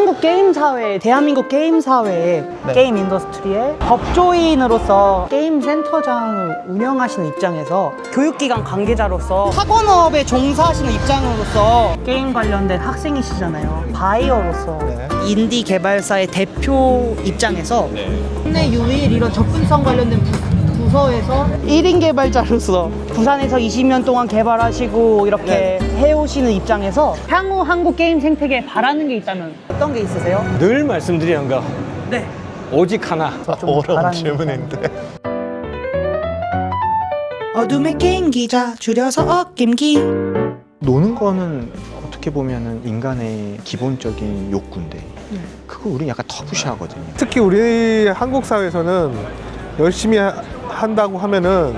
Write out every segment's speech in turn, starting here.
한국 게임 사회, 대한민국 게임 사회의 네. 게임 인더스트리의 법조인으로서 게임 센터장을 운영하시는 입장에서 교육기관 관계자로서 학원업에 종사하시는 입장으로서 게임 관련된 학생이시잖아요. 바이어로서 네. 인디 개발사의 대표 입장에서 국내 유일 이런 접근성 관련된 부서에서 1인 개발자로서 부산에서 20년 동안 개발하시고 이렇게 해오시는 입장에서 향후 한국 게임 생태계에 바라는 게 있다면 어떤 게 있으세요? 늘 말씀드리는 거 네. 오직 하나. 좀 어려운 바라는 질문인데. 어둠의 게임 기자 줄여서 어김기. 노는 거는 어떻게 보면은 인간의 기본적인 욕구인데 그거 우리 약간 터부시하거든요. 특히 우리 한국 사회에서는 열심히 한다고 하면은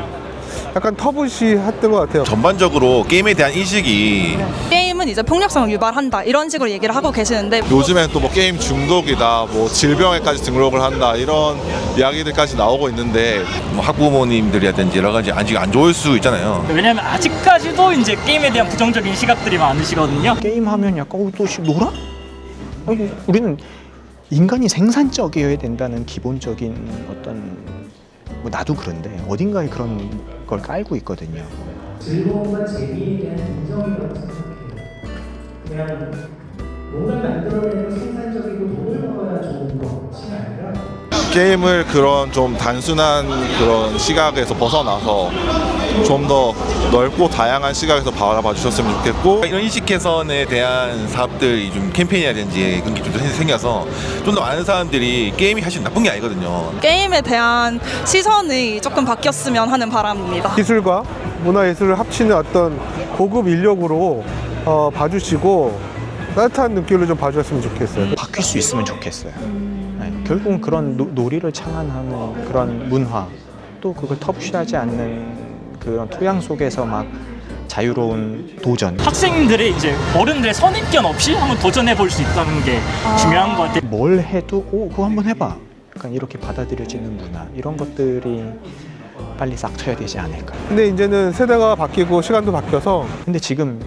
약간 터부시했던 것 같아요. 전반적으로 게임에 대한 인식이 게임은 이제 폭력성을 유발한다 이런 식으로 얘기를 하고 계시는데 요즘엔 또 뭐 게임 중독이다, 뭐 질병에까지 등록을 한다 이런 이야기들까지 나오고 있는데 뭐 학부모님들이라든지 여러 가지 아직 안 좋을 수 있잖아요. 왜냐면 아직까지도 이제 게임에 대한 부정적인 시각들이 많으시거든요. 게임 하면 약간 또 놀아? 아니, 우리는 인간이 생산적이어야 된다는 기본적인 어떤 뭐 나도 그런데 어딘가에 그런 걸 깔고 있거든요. 즐거움과 재미에 대한 인정이라고 생각해요. 그냥 뭔가 만들어내는 생산적이고 돈을 벌어야 좋은 것이 아니라 게임을 그런 좀 단순한 그런 시각에서 벗어나서 좀 더 넓고 다양한 시각에서 바라봐 주셨으면 좋겠고, 이런 인식 개선에 대한 사업들이 좀 캠페인이라든지 그런 게 좀 생겨서 좀 더 많은 사람들이 게임이 사실 나쁜 게 아니거든요. 게임에 대한 시선이 조금 바뀌었으면 하는 바람입니다. 기술과 문화예술을 합치는 어떤 고급 인력으로 봐주시고 따뜻한 눈길로 좀 봐주셨으면 좋겠어요. 바뀔 수 있으면 좋겠어요. 네, 결국은 그런 놀이를 창안하는 그런 문화 또 그걸 터부시하지 않는 그런 토양 속에서 막 자유로운 도전. 학생들의 이제 어른들의 선입견 없이 한번 도전해 볼 수 있다는 게 중요한 것 같아요. 뭘 해도 그거 한번 해봐. 약간 이렇게 받아들여지는 문화 이런 것들이 빨리 싹 트여야 되지 않을까. 근데 이제는 세대가 바뀌고 시간도 바뀌어서 근데 지금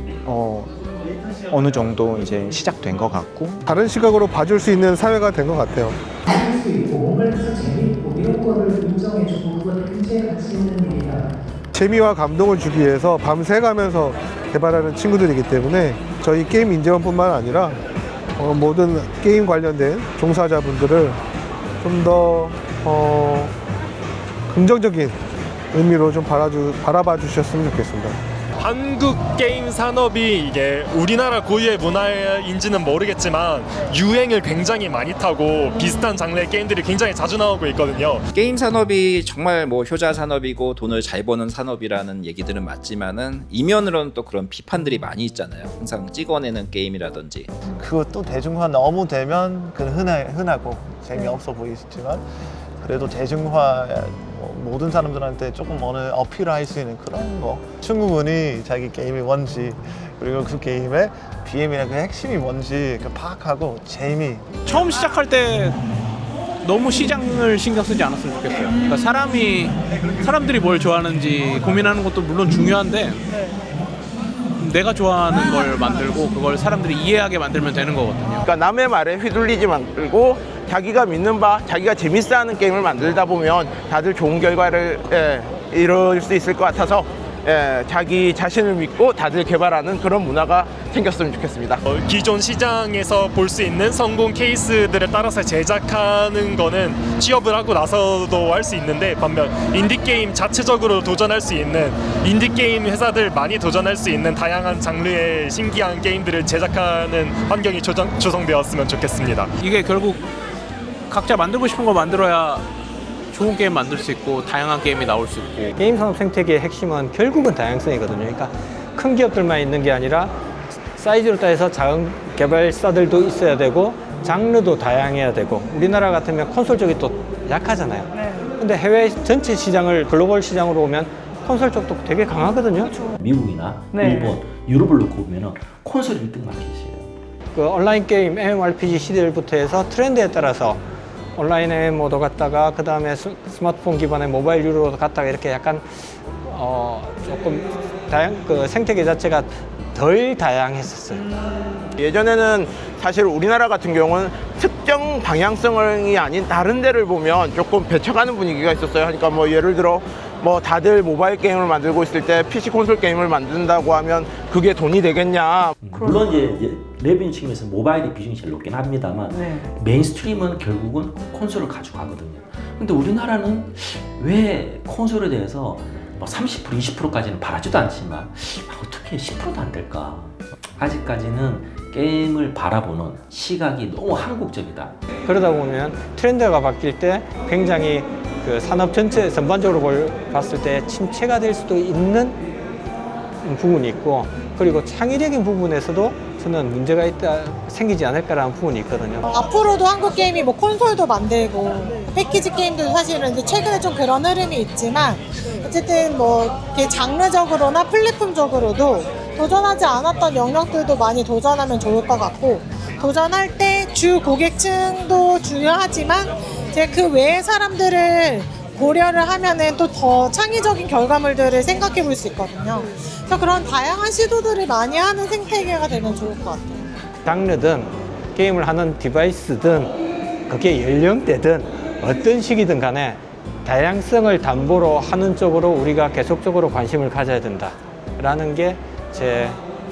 어느 정도 이제 시작된 것 같고 다른 시각으로 봐줄 수 있는 사회가 된 것 같아요. 할 수 있고 몸을 해서 재미있고 이런 거를 인정해주고 그걸 굉장히 가치 있는 일이다. 재미와 감동을 주기 위해서 밤새 가면서 개발하는 친구들이기 때문에 저희 게임 인재원뿐만 아니라 모든 게임 관련된 종사자분들을 좀 더 긍정적인 의미로 좀 바라봐 주셨으면 좋겠습니다. 한국 게임 산업이 이게 우리나라 고유의 문화인지는 모르겠지만 유행을 굉장히 많이 타고 비슷한 장르의 게임들이 굉장히 자주 나오고 있거든요. 게임 산업이 정말 뭐 효자 산업이고 돈을 잘 버는 산업이라는 얘기들은 맞지만은 이면으로는 또 그런 비판들이 많이 있잖아요. 항상 찍어내는 게임이라든지. 그것도 대중화 너무 되면 흔하고 재미없어 보이시지만 그래도 대중화 모든 사람들한테 조금 어느 어필을 할 수 있는 그런 거, 충분히 자기 게임이 뭔지 그리고 그 게임의 BM이나 그 핵심이 뭔지 파악하고 재미. 처음 시작할 때 너무 시장을 신경 쓰지 않았으면 좋겠어요. 그러니까 사람들이 뭘 좋아하는지 고민하는 것도 물론 중요한데 내가 좋아하는 걸 만들고 그걸 사람들이 이해하게 만들면 되는 거거든요. 그러니까 남의 말에 휘둘리지 말고 자기가 믿는 바, 자기가 재밌어하는 게임을 만들다 보면 다들 좋은 결과를 이룰 수 있을 것 같아서 자기 자신을 믿고 다들 개발하는 그런 문화가 생겼으면 좋겠습니다. 기존 시장에서 볼 수 있는 성공 케이스들에 따라서 제작하는 거는 취업을 하고 나서도 할 수 있는데, 반면 인디게임 자체적으로 도전할 수 있는 인디게임 회사들 많이 도전할 수 있는 다양한 장르의 신기한 게임들을 제작하는 환경이 조성되었으면 좋겠습니다. 이게 결국 각자 만들고 싶은 거 만들어야 좋은 게임 만들 수 있고 다양한 게임이 나올 수 있고. 게임 산업 생태계의 핵심은 결국은 다양성이거든요. 그러니까 큰 기업들만 있는 게 아니라 사이즈로 따져서 작은 개발사들도 있어야 되고 장르도 다양해야 되고, 우리나라 같으면 콘솔 쪽이 또 약하잖아요. 근데 해외 전체 시장을 글로벌 시장으로 오면 콘솔 쪽도 되게 강하거든요. 미국이나 일본, 유럽을 놓고 보면 콘솔이 1등 마켓이에요. 그 온라인 게임 MMORPG 시대부터 해서 트렌드에 따라서 온라인 MMO도 갔다가 그 다음에 스마트폰 기반의 모바일 유료도 갔다가 이렇게 약간 조금 그 생태계 자체가 덜 다양했었어요. 예전에는 사실 우리나라 같은 경우는 특정 방향성이 아닌 다른 데를 보면 조금 배척하는 분위기가 있었어요. 그러니까 뭐 예를 들어 뭐 다들 모바일 게임을 만들고 있을 때 PC 콘솔 게임을 만든다고 하면 그게 돈이 되겠냐. 물론 이제 레비뉴 측면에서 모바일의 비중이 제일 높긴 합니다만 메인스트림은 결국은 콘솔을 가져가거든요. 근데 우리나라는 왜 콘솔에 대해서 뭐 30% 20%까지는 바라지도 않지만 어떻게 10%도 안 될까? 아직까지는 게임을 바라보는 시각이 너무 한국적이다. 그러다 보면 트렌드가 바뀔 때 굉장히 그 산업 전체 전반적으로 봤을 때 침체가 될 수도 있는 부분이 있고, 그리고 창의적인 부분에서도 저는 문제가 생기지 않을까라는 부분이 있거든요. 앞으로도 한국 게임이 뭐 콘솔도 만들고 패키지 게임도 사실은 이제 최근에 좀 그런 흐름이 있지만 어쨌든 뭐 이렇게 장르적으로나 플랫폼적으로도 도전하지 않았던 영역들도 많이 도전하면 좋을 것 같고, 도전할 때 주 고객층도 중요하지만 이제 그 외의 사람들을 고려를 하면은 또 더 창의적인 결과물들을 생각해 볼 수 있거든요. 그래서 그런 다양한 시도들을 많이 하는 생태계가 되면 좋을 것 같아요. 장르든 게임을 하는 디바이스든 그게 연령대든 어떤 시기든 간에 다양성을 담보로 하는 쪽으로 우리가 계속적으로 관심을 가져야 된다라는 게 제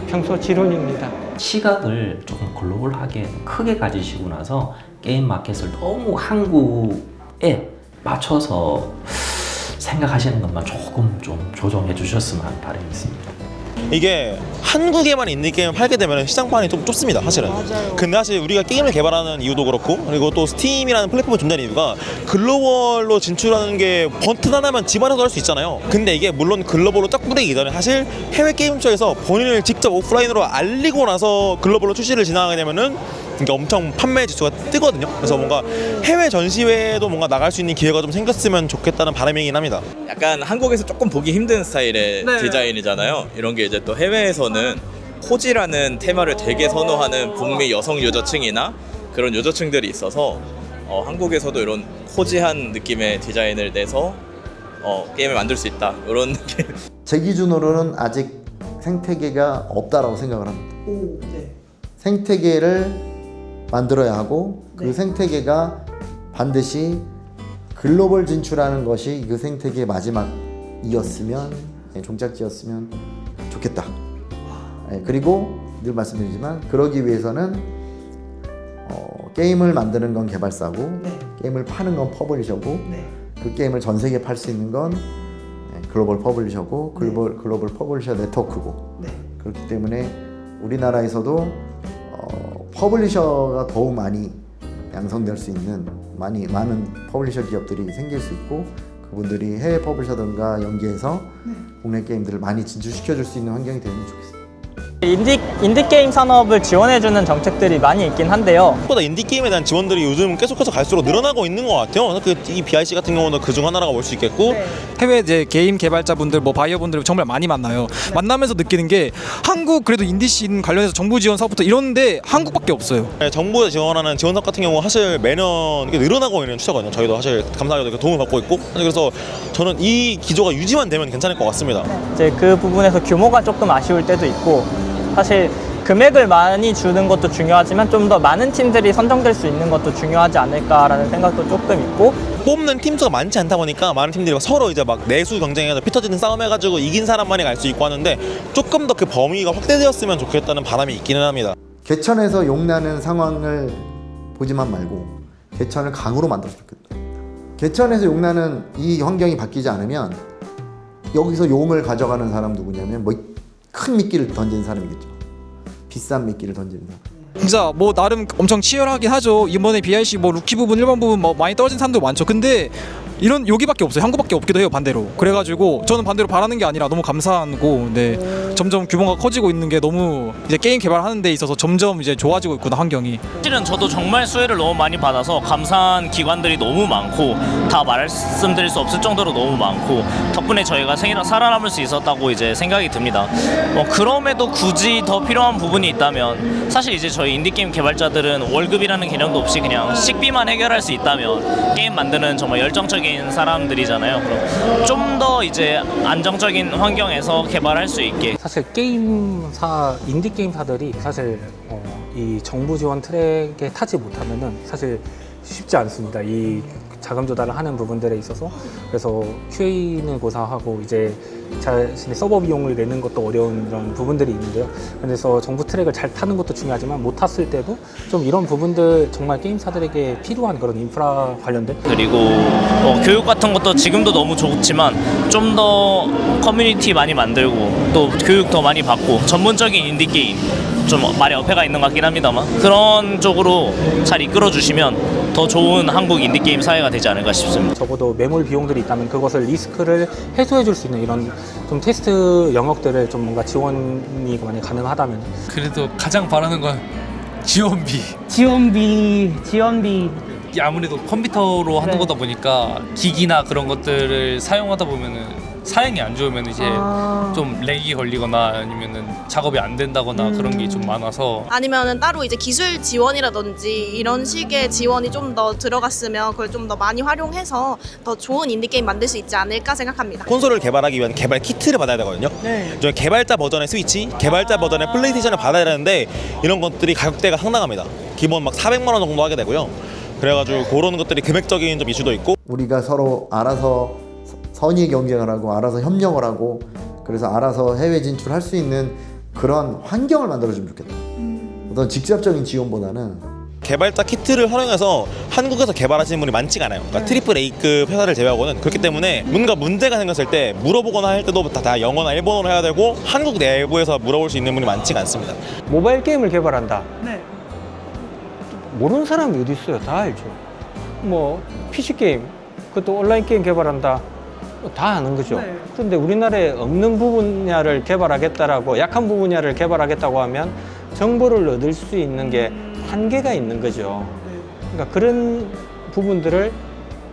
평소 지론입니다. 시각을 조금 글로벌하게 크게 가지시고 나서 게임 마켓을 너무 한국에 맞춰서 생각하시는 것만 조금 좀 조정해 주셨으면 하는 바람이 있습니다. 이게 한국에만 인디게임을 팔게 되면 시장판이 좀 좁습니다, 사실은. 근데 사실 우리가 게임을 개발하는 이유도 그렇고, 그리고 또 스팀이라는 플랫폼이 존재하는 이유가 글로벌로 진출하는 게 버튼 하나면 집안에서 할 수 있잖아요. 근데 이게 물론 글로벌로 쫙 뿌리기 이전에 사실 해외 게임 쪽에서 본인을 직접 오프라인으로 알리고 나서 글로벌로 출시를 진행하게 되면은 이게 엄청 판매 지수가 뜨거든요. 그래서 뭔가 해외 전시회에도 뭔가 나갈 수 있는 기회가 좀 생겼으면 좋겠다는 바람이긴 합니다. 약간 한국에서 조금 보기 힘든 스타일의 디자인이잖아요. 이런 게 이제 또 해외에서는 코지라는 테마를 되게 선호하는 북미 여성 유저층이나 그런 유저층들이 있어서 한국에서도 이런 코지한 느낌의 디자인을 내서 게임을 만들 수 있다, 이런 느낌. 제 기준으로는 아직 생태계가 없다라고 생각을 합니다. 생태계를 만들어야 하고 그 생태계가 반드시 글로벌 진출하는 것이 그 생태계의 마지막이었으면, 종착지였으면 좋겠다. 그리고 늘 말씀드리지만 그러기 위해서는 게임을 만드는 건 개발사고 게임을 파는 건 퍼블리셔고 그 게임을 전 세계에 팔 수 있는 건 글로벌 퍼블리셔고 글로벌 퍼블리셔 네트워크고 그렇기 때문에 우리나라에서도 퍼블리셔가 더욱 많이 양성될 수 있는 많은 퍼블리셔 기업들이 생길 수 있고, 그분들이 해외 퍼블리셔들과 연계해서 국내 게임들을 많이 진출시켜 줄 수 있는 환경이 되면 좋겠습니다. 인디게임 산업을 지원해주는 정책들이 많이 있긴 한데요. 보다 인디게임에 대한 지원들이 요즘 계속해서 갈수록 늘어나고 있는 것 같아요. 이 BIC 같은 경우는 그중 하나라고 볼 수 있겠고, 해외 이제 게임 개발자분들, 뭐 바이어분들 정말 많이 만나요. 만나면서 느끼는 게 한국 그래도 인디씬 관련해서 정부 지원 사업부터 이런데 한국밖에 없어요. 정부에서 지원하는 지원 사업 같은 경우 사실 매년 이게 늘어나고 있는 추세거든요. 저희도 사실 감사하게도 도움을 받고 있고, 그래서 저는 이 기조가 유지만 되면 괜찮을 것 같습니다. 이제 그 부분에서 규모가 조금 아쉬울 때도 있고, 사실 금액을 많이 주는 것도 중요하지만 좀 더 많은 팀들이 선정될 수 있는 것도 중요하지 않을까라는 생각도 조금 있고, 뽑는 팀 수가 많지 않다 보니까 많은 팀들이 서로 이제 막 내수 경쟁해서 피 터지는 싸움 해가지고 이긴 사람만이 갈 수 있고 하는데, 조금 더 그 범위가 확대되었으면 좋겠다는 바람이 있기는 합니다. 개천에서 용나는 상황을 보지만 말고 개천을 강으로 만들었으면 좋겠다. 개천에서 용나는 이 환경이 바뀌지 않으면 여기서 용을 가져가는 사람 누구냐면 뭐 큰 미끼를 던지는 사람이겠죠. 비싼 미끼를 던지는 사람. 진짜 뭐 나름 엄청 치열하긴 하죠. 이번에 BIC 뭐 루키 부분, 일반 부분 뭐 많이 떨어진 사람도 많죠. 근데 이런 여기밖에 없어요. 한국밖에 없기도 해요, 반대로. 그래가지고 저는 반대로 바라는 게 아니라 너무 감사하고, 점점 규모가 커지고 있는 게 너무 이제 게임 개발하는 데 있어서 점점 이제 좋아지고 있구나, 환경이. 사실은 저도 정말 수혜를 너무 많이 받아서 감사한 기관들이 너무 많고, 다 말씀드릴 수 없을 정도로 너무 많고, 덕분에 저희가 살아남을 수 있었다고 이제 생각이 듭니다. 그럼에도 굳이 더 필요한 부분이 있다면, 사실 이제 저희 인디게임 개발자들은 월급이라는 개념도 없이 그냥 식비만 해결할 수 있다면 게임 만드는 정말 열정적인 안정적인 사람들이잖아요. 그럼 좀 더 이제 안정적인 환경에서 개발할 수 있게. 사실 게임사, 인디 게임사들이 사실 이 정부 지원 트랙에 타지 못하면은 사실 쉽지 않습니다. 이 자금 조달을 하는 부분들에 있어서. 그래서 QA는 고사하고 이제 자신의 서버 비용을 내는 것도 어려운 이런 부분들이 있는데요. 그래서 정부 트랙을 잘 타는 것도 중요하지만 못 탔을 때도 좀 이런 부분들 정말 게임사들에게 필요한 그런 인프라 관련된 그리고 교육 같은 것도 지금도 너무 좋지만 좀 더 커뮤니티 많이 만들고 또 교육 더 많이 받고 전문적인 인디 게임 좀 말에 어폐가 있는 것 같긴 합니다만 그런 쪽으로 잘 이끌어 주시면 더 좋은 한국 인디 게임 사회가 되지 않을까 싶습니다. 적어도 매몰 비용들이 있다면 그것을 리스크를 해소해 줄 수 있는 이런 좀 테스트 영역들을 좀 뭔가 지원이 많이 가능하다면. 그래도 가장 바라는 건 지원비. 지원비. 아무래도 컴퓨터로 하는 거다 보니까 기기나 그런 것들을 사용하다 보면은 사양이 안 좋으면 이제 좀 렉이 걸리거나 아니면은 작업이 안 된다거나 그런 게 좀 많아서 아니면은 따로 이제 기술 지원이라든지 이런 식의 지원이 좀 더 들어갔으면 그걸 좀 더 많이 활용해서 더 좋은 인디게임 만들 수 있지 않을까 생각합니다. 콘솔을 개발하기 위한 개발 키트를 받아야 되거든요. 저 개발자 버전의 스위치, 개발자 버전의 플레이스테이션을 받아야 되는데 이런 것들이 가격대가 상당합니다. 기본 막 400만 원 정도 하게 되고요. 그래가지고 그런 것들이 금액적인 좀 이슈도 있고 우리가 서로 알아서 선의 경쟁을 하고 알아서 협력을 하고 그래서 알아서 해외 진출할 수 있는 그런 환경을 만들어주면 좋겠다. 어떤 직접적인 지원보다는 개발자 키트를 활용해서 한국에서 개발하시는 분이 많지가 않아요. 그러니까 트리플 A급 회사를 제외하고는. 그렇기 때문에 뭔가 문제가 생겼을 때 물어보거나 할 때도 다 영어나 일본어로 해야 되고 한국 내부에서 물어볼 수 있는 분이 많지가 않습니다. 모바일 게임을 개발한다. 네. 모르는 사람이 어디 있어요? 다 알죠. 뭐 PC 게임, 그것도 온라인 게임 개발한다. 다 아는 거죠. 네. 그런데 우리나라에 없는 분야를 개발하겠다라고 약한 분야를 개발하겠다고 하면 정보를 얻을 수 있는 게 한계가 있는 거죠. 그러니까 그런 부분들을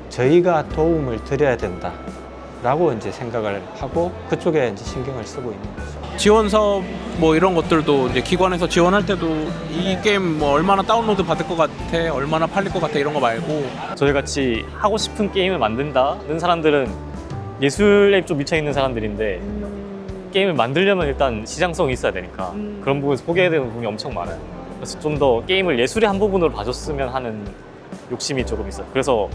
저희가 도움을 드려야 된다라고 이제 생각을 하고 그쪽에 이제 신경을 쓰고 있는 거죠. 지원 사업 뭐 이런 것들도 이제 기관에서 지원할 때도 이 게임 뭐 얼마나 다운로드 받을 것 같아, 얼마나 팔릴 것 같아 이런 거 말고 저희 같이 하고 싶은 게임을 만든다는 사람들은 예술에 좀 미쳐있는 사람들인데 게임을 만들려면 일단 시장성이 있어야 되니까 그런 부분에서 포기해야 되는 부분이 엄청 많아요. 그래서 좀 더 게임을 예술의 한 부분으로 봐줬으면 하는 욕심이 조금 있어요. 그래서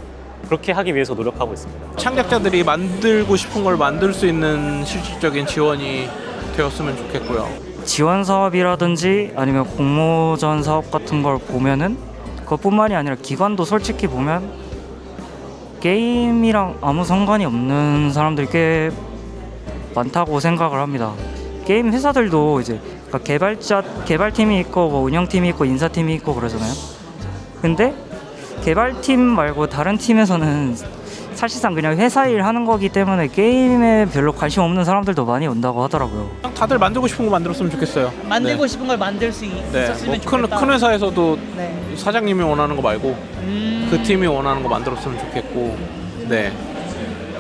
그렇게 하기 위해서 노력하고 있습니다. 창작자들이 만들고 싶은 걸 만들 수 있는 실질적인 지원이 되었으면 좋겠고요. 지원 사업이라든지 아니면 공모전 사업 같은 걸 보면은 그것뿐만이 아니라 기관도 솔직히 보면 게임이랑 아무 상관이 없는 사람들이 꽤 많다고 생각을 합니다. 게임 회사들도 이제 개발팀이 있고 뭐 운영팀이 있고 인사팀이 있고 그러잖아요. 근데 개발팀 말고 다른 팀에서는 사실상 그냥 회사 일 하는 거기 때문에 게임에 별로 관심 없는 사람들도 많이 온다고 하더라고요. 다들 만들고 싶은 거 만들었으면 좋겠어요. 만들고 네. 싶은 걸 만들 수 네. 있었으면 뭐 좋겠다. 큰 회사에서도 네. 사장님이 원하는 거 말고 그 팀이 원하는 거 만들었으면 좋겠고, 네.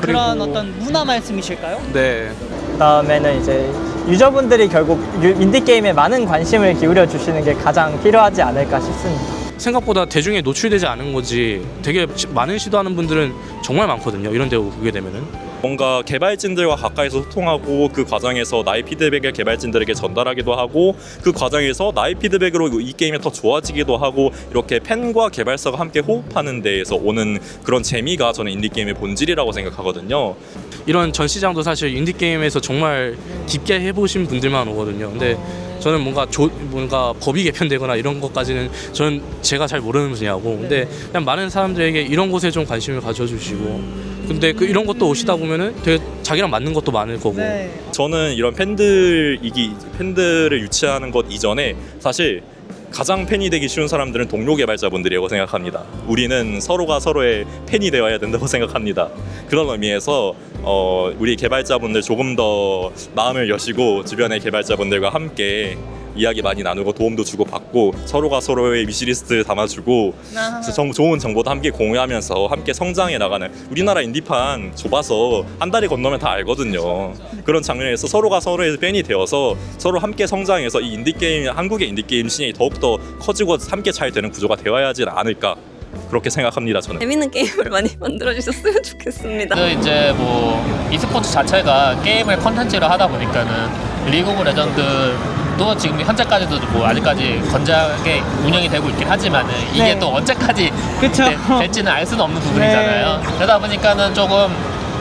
그런 어떤 문화 말씀이실까요? 네. 그다음에는 이제 유저분들이 결국 인디 게임에 많은 관심을 기울여 주시는 게 가장 필요하지 않을까 싶습니다. 생각보다 대중에 노출되지 않은 거지 되게 많은 시도하는 분들은 정말 많거든요. 이런 데 오게 되면은 뭔가 개발진들과 가까이서 소통하고 그 과정에서 나의 피드백을 개발진들에게 전달하기도 하고 그 과정에서 나의 피드백으로 이 게임이 더 좋아지기도 하고 이렇게 팬과 개발사가 함께 호흡하는 데에서 오는 그런 재미가 저는 인디게임의 본질이라고 생각하거든요. 이런 전시장도 사실 인디게임에서 정말 깊게 해보신 분들만 오거든요. 근데 저는 뭔가 법이 개편되거나 이런 것까지는 저는 제가 잘 모르는 분야고, 근데 그냥 많은 사람들에게 이런 곳에 좀 관심을 가져주시고, 근데 이런 것도 오시다 보면은 되게 자기랑 맞는 것도 많을 거고. 저는 이런 팬들을 유치하는 것 이전에 사실 가장 팬이 되기 쉬운 사람들은 동료 개발자분들이라고 생각합니다. 우리는 서로가 서로의 팬이 되어야 된다고 생각합니다. 그런 의미에서 우리 개발자분들 조금 더 마음을 여시고 주변의 개발자분들과 함께 이야기 많이 나누고 도움도 주고받고 서로가 서로의 위시리스트 담아주고 좋은 정보도 함께 공유하면서 함께 성장해 나가는, 우리나라 인디판 좁아서 한 달이 건너면 다 알거든요. 그런 장면에서 서로가 서로의 팬이 되어서 서로 함께 성장해서 이 인디게임, 한국의 인디게임 씬이 더욱더 커지고 함께 잘 되는 구조가 되어야 하지 않을까 그렇게 생각합니다. 저는. 재밌는 게임을 많이 만들어 주셨으면 좋겠습니다. 이제 뭐 e스포츠 자체가 게임을 컨텐츠로 하다 보니까는 리그 오브 레전드도 지금 현재까지도 뭐 아직까지 건장하게 운영이 되고 있긴 하지만은 이게 네. 또 언제까지 그쵸. 될지는 알 수는 없는 부분이잖아요. 그러다 보니까는 조금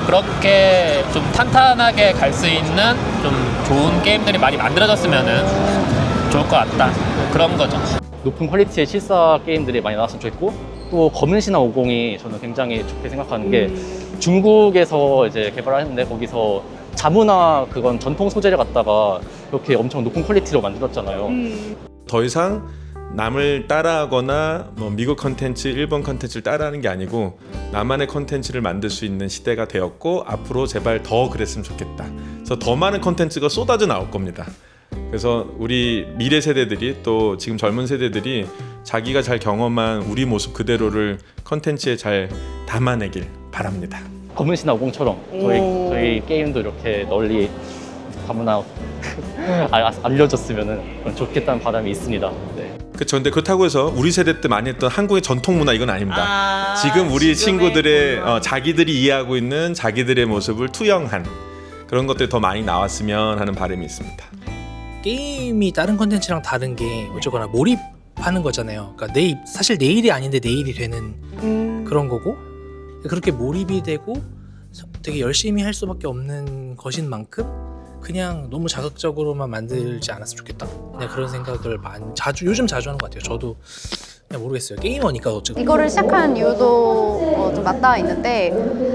그렇게 좀 탄탄하게 갈 수 있는 좀 좋은 게임들이 많이 만들어졌으면은 좋을 것 같다. 그런 거죠. 높은 퀄리티의 실사 게임들이 많이 나왔으면 좋겠고 또 검은 신화 50이 저는 굉장히 좋게 생각하는 게 중국에서 이제 개발하는데 거기서 자문화 그건 전통 소재를 갖다가 이렇게 엄청 높은 퀄리티로 만들었잖아요. 더 이상 남을 따라하거나 뭐 미국 컨텐츠, 일본 컨텐츠를 따라하는 게 아니고 나만의 컨텐츠를 만들 수 있는 시대가 되었고 앞으로 제발 더 그랬으면 좋겠다. 그래서 더 많은 컨텐츠가 쏟아져 나올 겁니다. 그래서 우리 미래 세대들이 또 지금 젊은 세대들이 자기가 잘 경험한 우리 모습 그대로를 컨텐츠에 잘 담아내길 바랍니다. 검은 신화 50처럼 저희 게임도 이렇게 널리 다문화 알려졌으면 좋겠다는 바람이 있습니다. 네. 그렇죠. 근데 그렇다고 해서 우리 세대 때 많이 했던 한국의 전통 문화 이건 아닙니다. 지금 우리 친구들의 자기들이 이해하고 있는 자기들의 모습을 투영한 그런 것들이 더 많이 나왔으면 하는 바람이 있습니다. 게임이 다른 컨텐츠랑 다른 게 어쩌거나 몰입하는 거잖아요. 그러니까 사실 내일이 아닌데 내일이 되는 그런 거고 그렇게 몰입이 되고 되게 열심히 할 수밖에 없는 것인 만큼 그냥 너무 자극적으로만 만들지 않았으면 좋겠다. 그냥 그런 생각을 요즘 자주 하는 것 같아요. 저도 그냥 모르겠어요. 게이머니까 어쨌든. 이거를 시작한 이유도 좀 맞닿아 있는데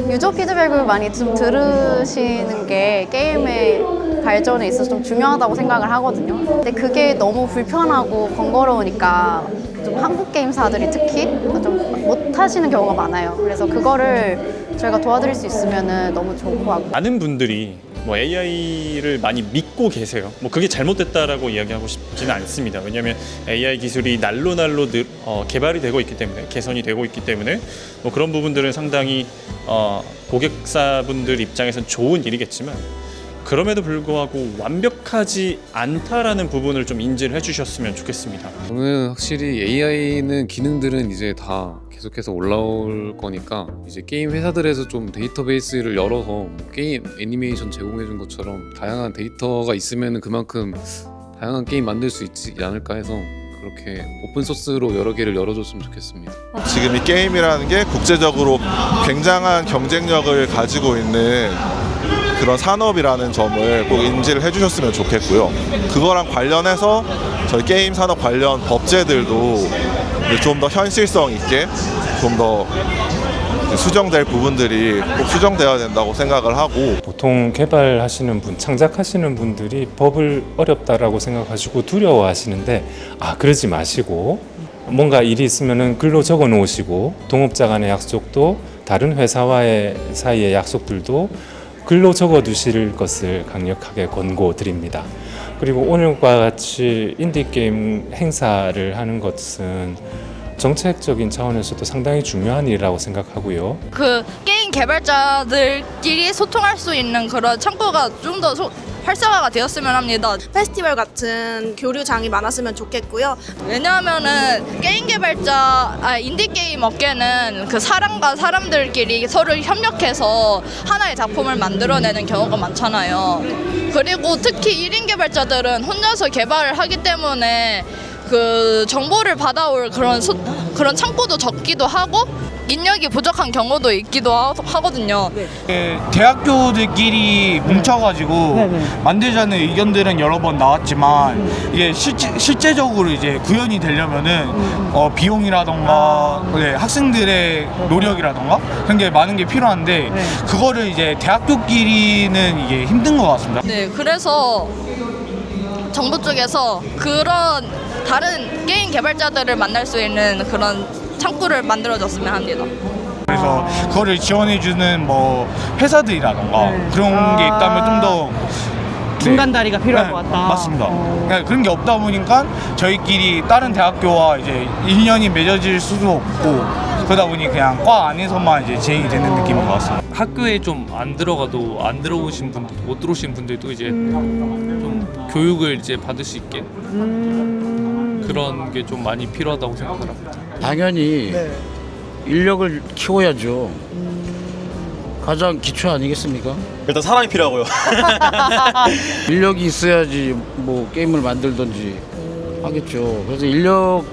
유저 피드백을 많이 좀 들으시는 게 게임의 발전에 있어서 좀 중요하다고 생각을 하거든요. 근데 그게 너무 불편하고 번거로우니까 좀 한국 게임사들이 특히 좀 못하시는 경우가 많아요. 그래서 그거를 저희가 도와드릴 수 있으면 너무 좋을 것 같고. 많은 분들이 뭐 AI를 많이 믿고 계세요. 뭐 그게 잘못됐다라고 이야기하고 싶지는 않습니다. 왜냐하면 AI 기술이 날로 개발이 되고 있기 때문에 개선이 되고 있기 때문에 뭐 그런 부분들은 상당히 고객사분들 입장에서는 좋은 일이겠지만 그럼에도 불구하고 완벽하지 않다라는 부분을 좀 인지를 해주셨으면 좋겠습니다. 저는 확실히 AI는 기능들은 이제 다 계속해서 올라올 거니까 이제 게임 회사들에서 좀 데이터베이스를 열어서 게임 애니메이션 제공해 준 것처럼 다양한 데이터가 있으면 그만큼 다양한 게임 만들 수 있지 않을까 해서 그렇게 오픈소스로 여러 개를 열어줬으면 좋겠습니다. 지금 이 게임이라는 게 국제적으로 굉장한 경쟁력을 가지고 있는 그런 산업이라는 점을 꼭 인지를 해주셨으면 좋겠고요. 그거랑 관련해서 저희 게임 산업 관련 법제들도 좀 더 현실성 있게 좀 더 수정될 부분들이 꼭 수정되어야 된다고 생각을 하고 보통 개발하시는 분, 창작하시는 분들이 법을 어렵다라고 생각하시고 두려워하시는데 그러지 마시고 뭔가 일이 있으면은 글로 적어 놓으시고 동업자 간의 약속도 다른 회사와의 사이의 약속들도 글로 적어 두실 것을 강력하게 권고드립니다. 그리고 오늘과 같이 인디게임 행사를 하는 것은 정책적인 차원에서도 상당히 중요한 일이라고 생각하고요. 그 게임 개발자들끼리 소통할 수 있는 그런 창구가 좀 더 활성화가 되었으면 합니다. 페스티벌 같은 교류장이 많았으면 좋겠고요. 왜냐하면은 게임 개발자, 인디 게임 업계는 그 사람과 사람들끼리 서로 협력해서 하나의 작품을 만들어내는 경우가 많잖아요. 그리고 특히 1인 개발자들은 혼자서 개발을 하기 때문에 그 정보를 받아올 그런 창구도 적기도 하고 인력이 부족한 경우도 있기도 하거든요. 대학교들끼리 뭉쳐가지고 만들자는 의견들은 여러 번 나왔지만 이게 실제적으로 이제 구현이 되려면은 비용이라던가 학생들의 노력이라던가 그런 게 많은 게 필요한데 그거를 이제 대학교끼리는 이게 힘든 것 같습니다. 네, 그래서 정부 쪽에서 그런 다른 게임 개발자들을 만날 수 있는 그런 창구를 만들어줬으면 합니다. 그래서 그거를 지원해주는 뭐 회사들이라던가 그런 게 있다면 좀 더 중간 다리가 필요할 것 같다. 맞습니다. 그런 게 없다 보니까 저희끼리 다른 대학교와 이제 인연이 맺어질 수도 없고 그러다 보니 그냥 과 안에서만 이제 진행이 되는 느낌인 것 같습니다. 학교에 좀 안 들어가도 안 들어오신 분들, 못 들어오신 분들도 이제 좀 교육을 이제 받을 수 있게 그런 게 좀 많이 필요하다고 생각합니다. 당연히 인력을 키워야죠. 가장 기초 아니겠습니까? 일단 사람이 필요하고요. 인력이 있어야지 뭐 게임을 만들든지 하겠죠. 그래서 인력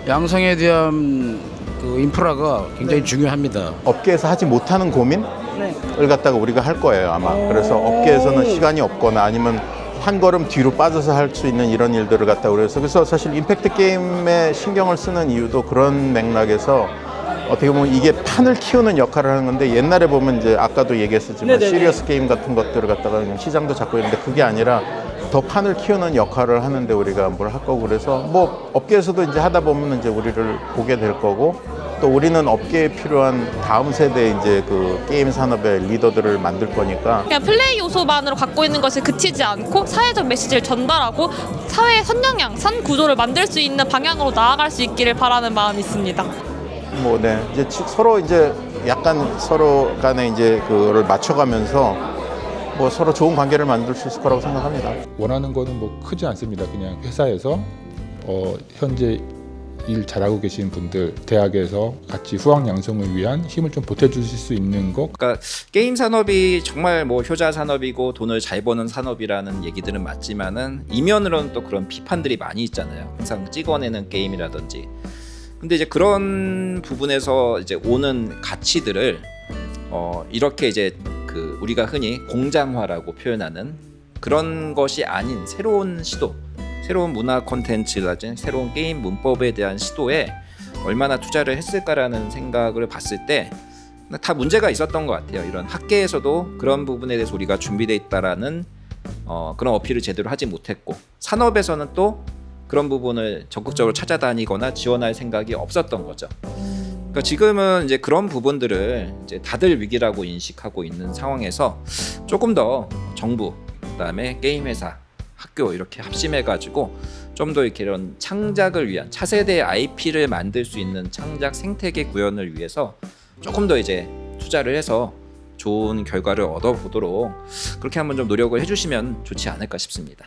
양성에 대한 그 인프라가 굉장히 중요합니다. 업계에서 하지 못하는 고민을 갖다가 우리가 할 거예요, 아마. 그래서 업계에서는 시간이 없거나 아니면 한 걸음 뒤로 빠져서 할 수 있는 이런 일들을 갖다가 그래서 사실 임팩트 게임에 신경을 쓰는 이유도 그런 맥락에서 어떻게 보면 이게 판을 키우는 역할을 하는 건데, 옛날에 보면 이제 아까도 얘기했었지만 시리어스 게임 같은 것들을 갖다가 그냥 시장도 잡고 있는데, 그게 아니라 더 판을 키우는 역할을 하는데 우리가 뭘 할 거고, 그래서 뭐 업계에서도 이제 하다 보면 이제 우리를 보게 될 거고, 또 우리는 업계에 필요한 다음 세대 이제 그 게임 산업의 리더들을 만들 거니까. 그냥 플레이 요소만으로 갖고 있는 것에 그치지 않고 사회적 메시지를 전달하고 사회의 선영향, 선 구조를 만들 수 있는 방향으로 나아갈 수 있기를 바라는 마음이 있습니다. 뭐, 네. 이제 서로 이제 약간 서로 간에 이제 그거를 맞춰가면서 뭐 서로 좋은 관계를 만들 수 있을 거라고 생각합니다. 원하는 거는 뭐 크지 않습니다. 그냥 회사에서 현재 일 잘하고 계신 분들, 대학에서 같이 후학 양성을 위한 힘을 좀 보태주실 수 있는 거. 그러니까 게임 산업이 정말 뭐 효자 산업이고 돈을 잘 버는 산업이라는 얘기들은 맞지만은 이면으로는 또 그런 비판들이 많이 있잖아요. 항상 찍어내는 게임이라든지. 근데 이제 그런 부분에서 이제 오는 가치들을 이렇게 이제 그 우리가 흔히 공장화라고 표현하는 그런 것이 아닌 새로운 시도, 새로운 문화 콘텐츠라든지 새로운 게임 문법에 대한 시도에 얼마나 투자를 했을까라는 생각을 봤을 때 다 문제가 있었던 것 같아요. 이런 학계에서도 그런 부분에 대해서 우리가 준비되어 있다라는 그런 어필을 제대로 하지 못했고, 산업에서는 또 그런 부분을 적극적으로 찾아다니거나 지원할 생각이 없었던 거죠. 그러니까 지금은 이제 그런 부분들을 이제 다들 위기라고 인식하고 있는 상황에서 조금 더 정부, 그다음에 게임 회사, 학교 이렇게 합심해가지고 좀 더 이렇게 이런 창작을 위한 차세대 IP를 만들 수 있는 창작 생태계 구현을 위해서 조금 더 이제 투자를 해서 좋은 결과를 얻어보도록 그렇게 한번 좀 노력을 해주시면 좋지 않을까 싶습니다.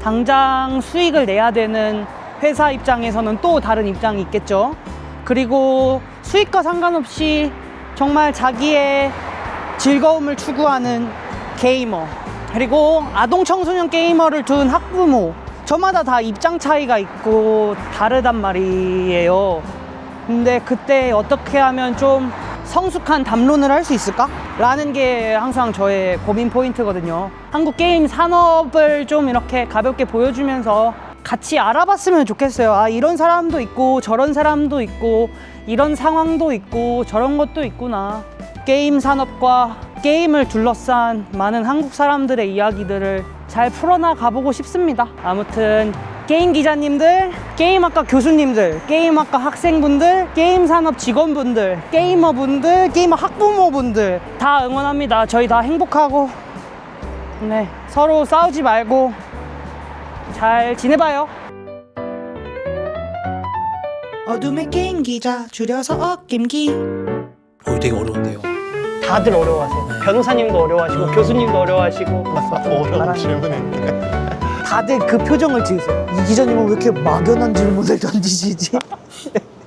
당장 수익을 내야 되는 회사 입장에서는 또 다른 입장이 있겠죠. 그리고 수익과 상관없이 정말 자기의 즐거움을 추구하는 게이머, 그리고 아동 청소년 게이머를 둔 학부모, 저마다 다 입장 차이가 있고 다르단 말이에요. 근데 그때 어떻게 하면 좀 성숙한 담론을 할 수 있을까? 라는 게 항상 저의 고민 포인트거든요. 한국 게임 산업을 좀 이렇게 가볍게 보여주면서 같이 알아봤으면 좋겠어요. 아, 이런 사람도 있고 저런 사람도 있고 이런 상황도 있고 저런 것도 있구나. 게임 산업과 게임을 둘러싼 많은 한국 사람들의 이야기들을 잘 풀어나가보고 싶습니다. 아무튼 게임 기자님들, 게임학과 교수님들, 게임학과 학생분들, 게임 산업 직원분들, 게이머분들, 게이머 학부모분들 다 응원합니다. 저희 다 행복하고 서로 싸우지 말고 잘 지내봐요. 어둠의 게임 기자, 줄여서 어김기. 되게 어려운데요. 다들 어려워하세요. 변호사님도 어려워하시고 교수님도 어려워하시고. 어려운 질문인데. 다들 그 표정을 지으세요. 이 기자님은 왜 이렇게 막연한 질문을 던지시지?